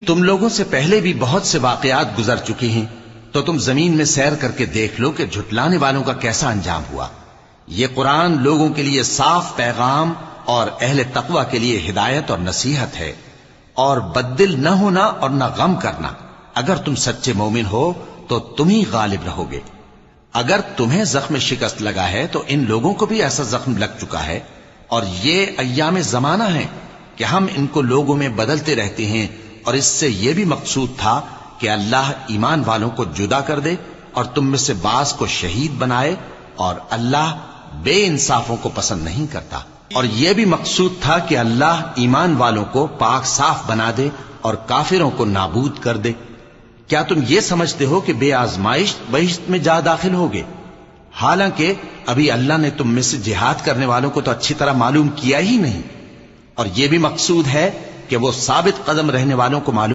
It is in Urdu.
تم لوگوں سے پہلے بھی بہت سے واقعات گزر چکے ہیں، تو تم زمین میں سیر کر کے دیکھ لو کہ جھٹلانے والوں کا کیسا انجام ہوا۔ یہ قرآن لوگوں کے لیے صاف پیغام اور اہل تقوی کے لیے ہدایت اور نصیحت ہے، اور بددل نہ ہونا اور نہ غم کرنا۔ اگر تم سچے مومن ہو تو تم ہی غالب رہو گے۔ اگر تمہیں زخم شکست لگا ہے تو ان لوگوں کو بھی ایسا زخم لگ چکا ہے، اور یہ ایام زمانہ ہے کہ ہم ان کو لوگوں میں بدلتے رہتے ہیں، اور اس سے یہ بھی مقصود تھا کہ اللہ ایمان والوں کو جدا کر دے اور تم میں سے بعض کو شہید بنائے، اور اللہ بے انصافوں کو پسند نہیں کرتا۔ اور یہ بھی مقصود تھا کہ اللہ ایمان والوں کو پاک صاف بنا دے اور کافروں کو نابود کر دے۔ کیا تم یہ سمجھتے ہو کہ بے آزمائش بہشت میں جا داخل ہوگے؟ حالانکہ ابھی اللہ نے تم میں سے جہاد کرنے والوں کو تو اچھی طرح معلوم کیا ہی نہیں، اور یہ بھی مقصود ہے کہ وہ ثابت قدم رہنے والوں کو معلوم